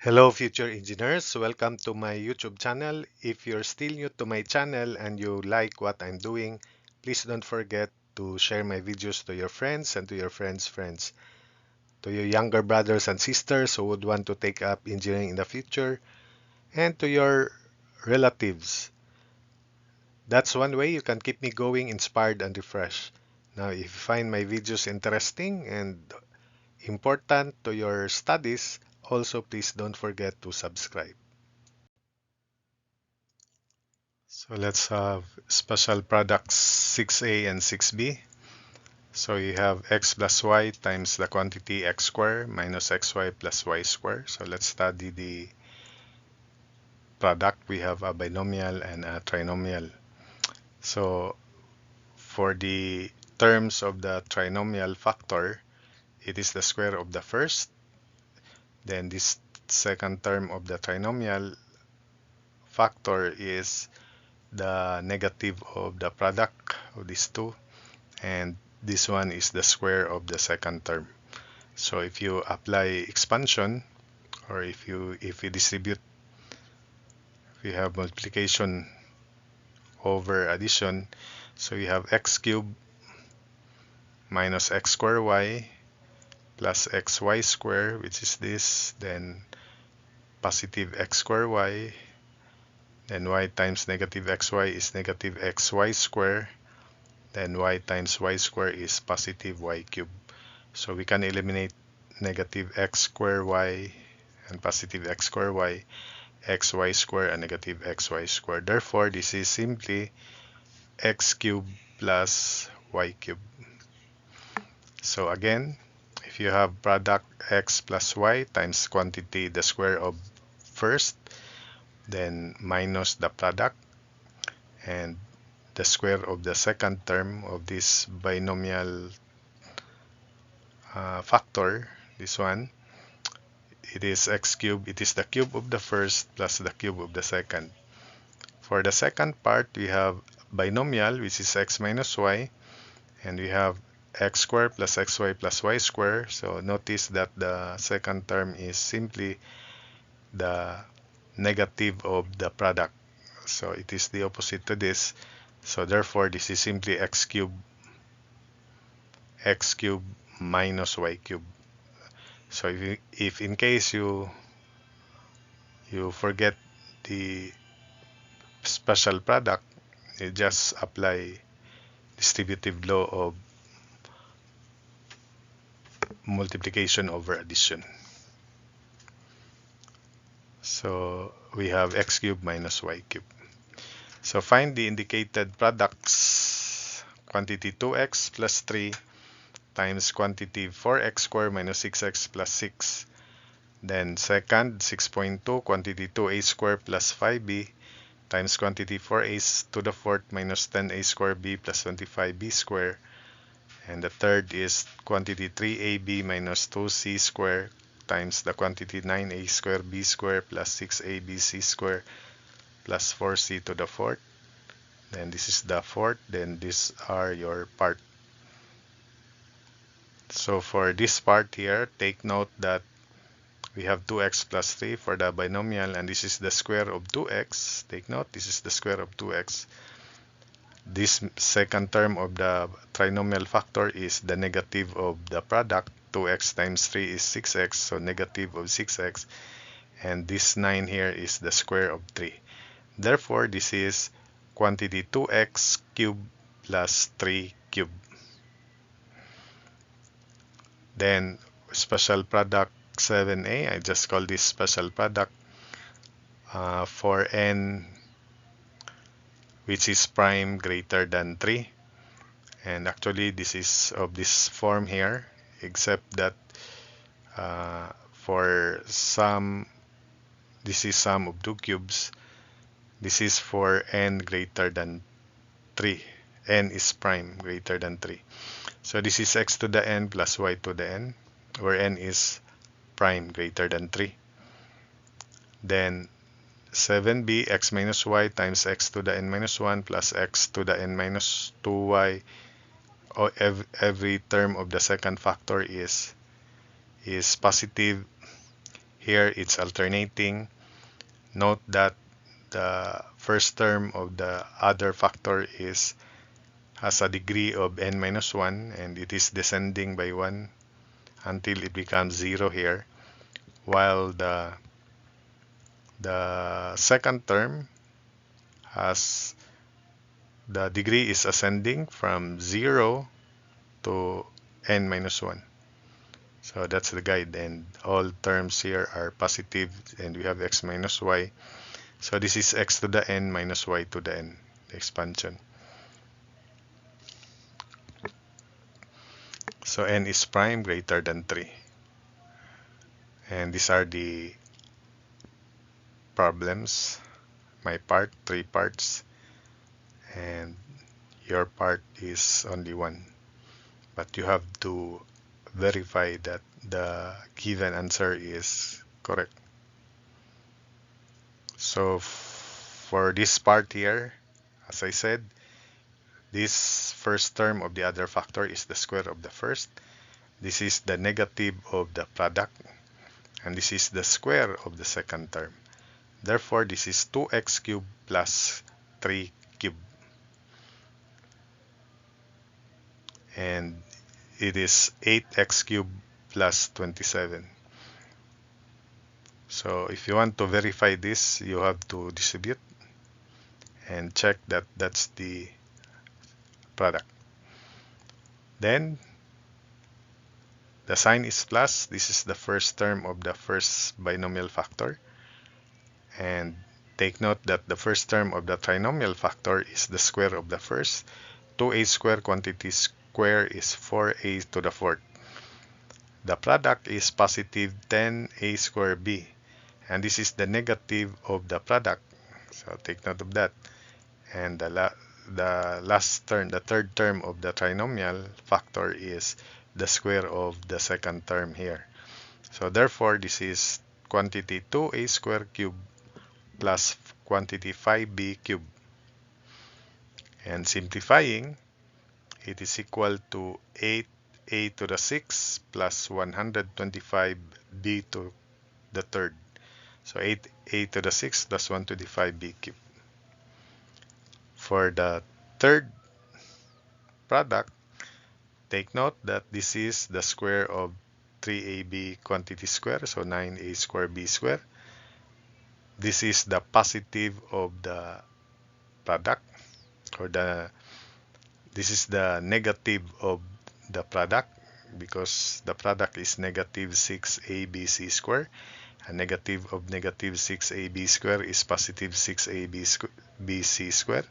Hello, future engineers. Welcome to my YouTube channel. If you're still new to my channel and you like what I'm doing, please don't forget to share my videos to your friends and to your friends' friends, to your younger brothers and sisters who would want to take up engineering in the future, and to your relatives. That's one way you can keep me going, inspired, and refreshed. Now, if you find my videos interesting and important to your studies, also please don't forget to subscribe. So let's have special products 6a and 6b. So you have x plus y times the quantity x squared minus xy plus y squared. So let's study the product. We have a binomial and a trinomial. So for the terms of the trinomial factor, it is the square of the first. Then this second term of the trinomial factor is the negative of the product of these two. And this one is the square of the second term. So if you apply expansion, or if you distribute, if you have multiplication over addition, so you have x cubed minus x squared y plus xy squared, which is this, then positive x squared y, then y times negative xy is negative xy squared, then y times y squared is positive y cubed. So we can eliminate negative x squared y and positive x squared y, xy squared and negative xy squared. Therefore, this is simply x cubed plus y cubed. So again, if you have product x plus y times quantity the square of first, then minus the product and the square of the second term of this binomial factor, this one, it is x cubed. It is the cube of the first plus the cube of the second. For the second part, we have binomial, which is x minus y, and we have x squared plus xy plus y squared. So notice that the second term is simply the negative of the product. So it is the opposite to this. So therefore, this is simply x cubed minus y cubed. So if in case you forget the special product, you just apply distributive law of multiplication over addition. So we have x cubed minus y cubed. So find the indicated products. Quantity 2x plus 3 times quantity 4x squared minus 6x plus 6. Then second, 6.2, quantity 2a squared plus 5b times quantity 4a to the fourth minus 10a squared b plus 25b squared. And the third is quantity 3ab minus 2c squared times the quantity 9a squared b squared plus 6abc squared plus 4c to the fourth. Then this is the fourth. Then these are your part. So for this part here, take note that we have 2x plus 3 for the binomial, and this is the square of 2x. Take note, this is the square of 2x. This second term of the trinomial factor is the negative of the product. 2x times 3 is 6x, so negative of 6x. And this 9 here is the square of 3. Therefore, this is quantity 2x cubed plus 3 cubed. Then special product 7a, I just call this special product for n which is prime greater than 3. And actually this is of this form here, except that for sum, this is sum of two cubes. This is for n greater than 3. N is prime greater than 3. So this is x to the n plus y to the n, where n is prime greater than 3. Then 7b, x minus y times x to the n minus 1 plus x to the n minus 2y. Every term of the second factor is positive Here it's alternating. Note that the first term of the other factor has a degree of n minus 1, and it is descending by 1 until it becomes 0 here, while the second term has the degree is ascending from 0 to n minus 1. So that's the guide, and all terms here are positive, and we have x minus y. So this is x to the n minus y to the n, the expansion. So n is prime greater than 3. And these are the problems. My part, 3 parts, and your part is only 1. But you have to verify that the given answer is correct. So for this part here, as I said, this first term of the other factor is the square of the first. This is the negative of the product, and this is the square of the second term. Therefore, this is 2x cubed plus 3 cubed. And it is 8x cubed plus 27. So if you want to verify this, you have to distribute and check that that's the product. Then the sign is plus. This is the first term of the first binomial factor. And take note that the first term of the trinomial factor is the square of the first. 2a squared quantity square is 4a to the fourth. The product is positive 10a squared b. And this is the negative of the product. So take note of that. And the last term, the third term of the trinomial factor is the square of the second term here. So therefore, this is quantity 2a squared cubed plus quantity 5b cubed. And simplifying, it is equal to 8a to the 6 plus 125b to the third. So 8a to the 6 plus 125b cubed. For the third product, take note that this is the square of 3ab quantity square, so 9a squared b squared. This is the positive of the product, or this is the negative of the product, because the product is negative 6abc squared, and negative of negative 6ab squared is positive 6abc squared.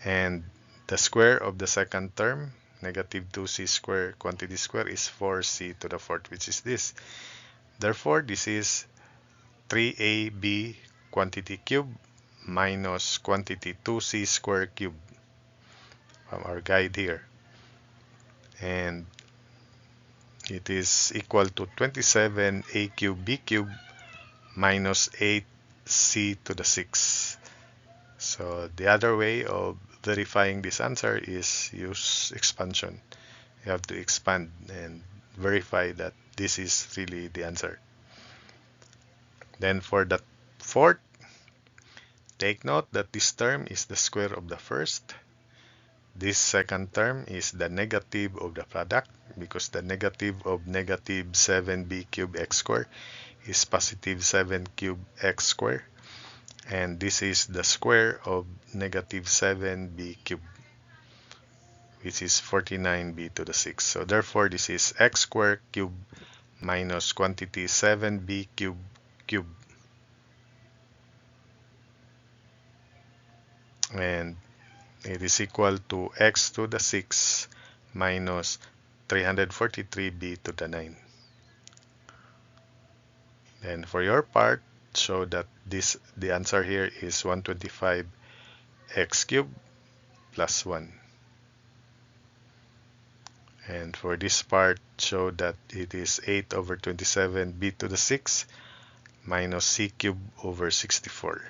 And the square of the second term, negative 2c squared quantity square, is 4c to the fourth, which is this. Therefore, this is 3ab quantity cube minus quantity 2c squared cube from our guide here. And it is equal to 27a cube b cube minus 8c to the 6. So the other way of verifying this answer is use expansion. You have to expand and verify that this is really the answer. Then for the fourth, take note that this term is the square of the first. This second term is the negative of the product, because the negative of negative 7b cubed x squared is positive 7 cubed x squared. And this is the square of negative 7b cubed, which is 49b to the 6. So therefore, this is x squared cubed minus quantity 7b cubed cubed. And it is equal to x to the 6 minus 343b to the 9. Then for your part, show that the answer here is 125 x cubed plus 1. And for this part, show that it is 8 over 27 b to the 6 minus c cubed over 64.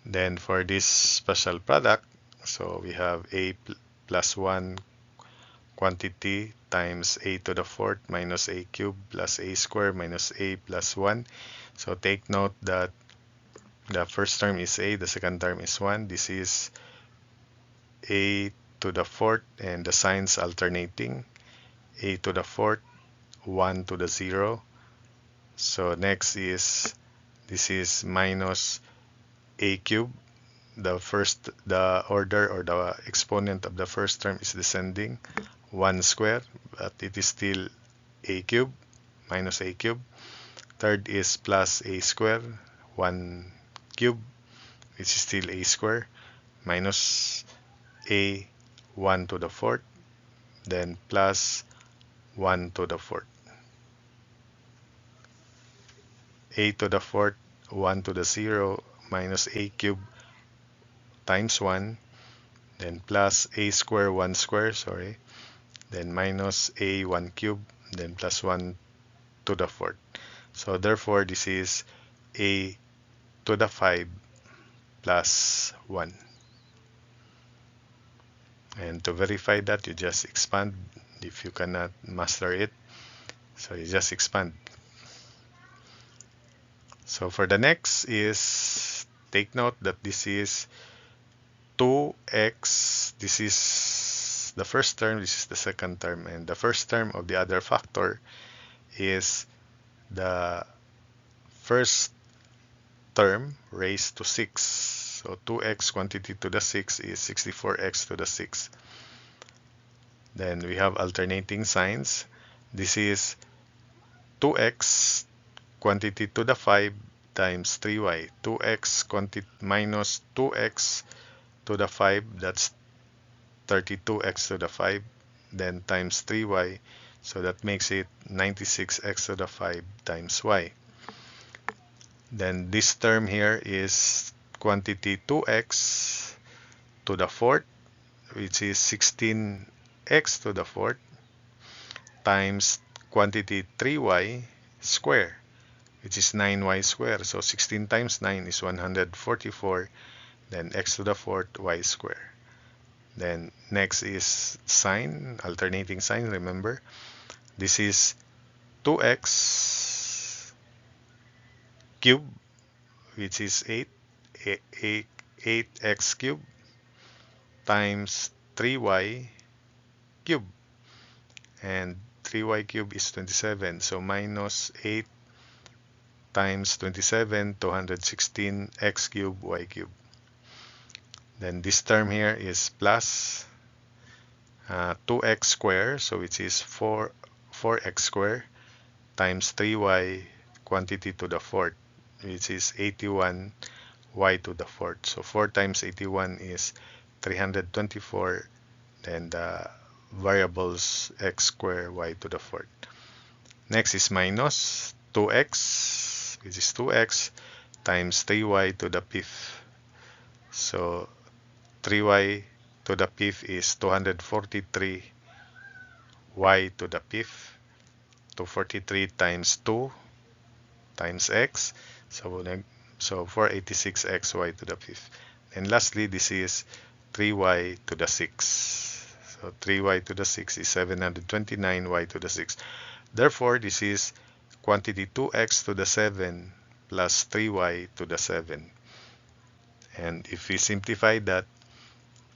Then for this special product, so we have a plus 1 quantity times a to the fourth minus a cubed plus a squared minus a plus 1. So take note that the first term is a, the second term is 1. This is a to the fourth and the signs alternating. A to the fourth, 1 to the 0. So next is, this is minus a cubed. The order or the exponent of the first term is descending, 1 square, but it is still a cube, minus a cube. Third is plus a square, 1 cube, which is still a square, minus a 1 to the fourth, then plus 1 to the fourth. A to the fourth, 1 to the 0, minus a cube times 1, then plus a square 1 square, sorry, then minus a 1 cube, then plus 1 to the fourth. So therefore this is a to the 5 plus 1. And to verify that, you just expand if you cannot master it. So you just expand. So for the next is, take note that this is 2x, this is the first term, this is the second term, and the first term of the other factor is the first term raised to 6. So 2x quantity to the 6 is 64x to the 6. Then we have alternating signs. This is 2x quantity to the 5 times 3y. 2x quantity minus 2x to the 5, that's 32x to the 5, then times 3y, so that makes it 96x to the 5 times y. Then this term here is quantity 2x to the fourth, which is 16x to the fourth, times quantity 3y square, which is 9y square. So 16 times 9 is 144, then x to the fourth y square. Then next is sign, alternating sign, remember. This is 2x cubed, which is 8x cubed, times 3y cubed. And 3y cubed is 27, so minus 8 times 27, 216 x cubed y cubed. Then this term here is plus 2x squared, so which is 4x squared, times 3y quantity to the fourth, which is 81 y to the fourth. So 4 times 81 is 324, then the variables x squared y to the fourth. Next is minus 2x, which is 2x, times 3y to the fifth. So 3y to the fifth is 243 y to the fifth. 243 times 2 times x, so 486xy to the fifth. And lastly, this is 3y to the 6. So 3y to the 6 is 729y to the 6. Therefore, this is quantity 2x to the 7 plus 3y to the 7. And if we simplify that,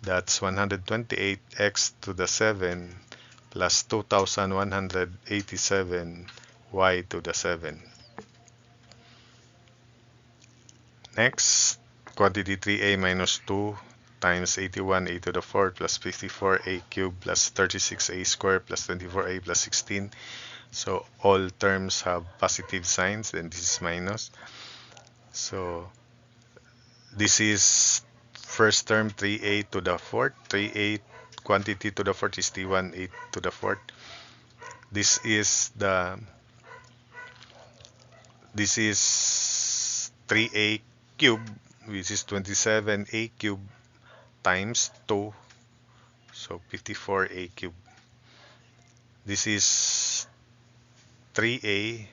that's 128x to the 7 plus 2187 y to the 7. Next, quantity 3a minus 2 times 81a to the 4 plus 54a cubed plus 36a squared plus 24a plus 16. So all terms have positive signs, then this is minus. So this is first term 3a to the 4th. 3a quantity to the 4th is t1a to the 4th. This is 3a cubed, which is 27a cubed times 2, so 54a cubed. This is 3a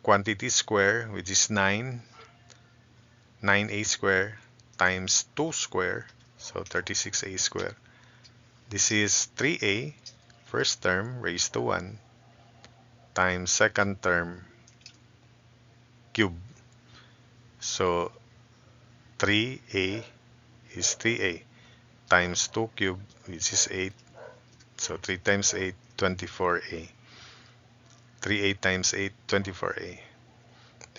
quantity square, which is 9a square times 2 square, so 36a square. This is 3a, first term raised to 1, times second term cube. So 3a is 3a times 2 cube, which is 8. So 3 times 8, 24a. 3a times 8, 24a.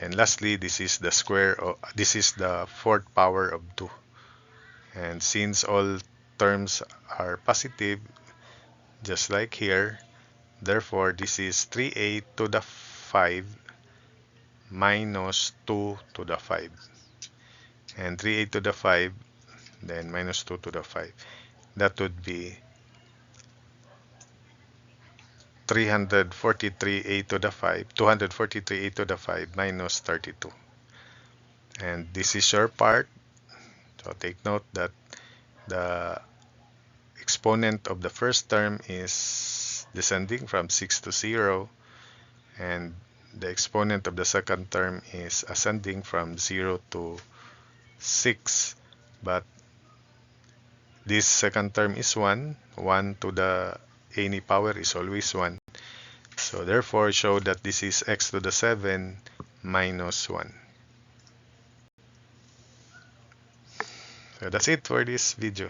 And lastly, this is the square of, this is the fourth power of 2. And since all terms are positive, just like here, therefore this is 3a to the 5 minus 2 to the 5. And 3a to the 5, then minus 2 to the 5. That would be 343a to the 5, 243a to the 5 minus 32. And this is your part. So take note that the exponent of the first term is descending from 6 to 0, and the exponent of the second term is ascending from 0 to 6. But this second term is 1. 1 to the any power is always 1. So therefore, show that this is x to the 7 minus 1. So that's it for this video.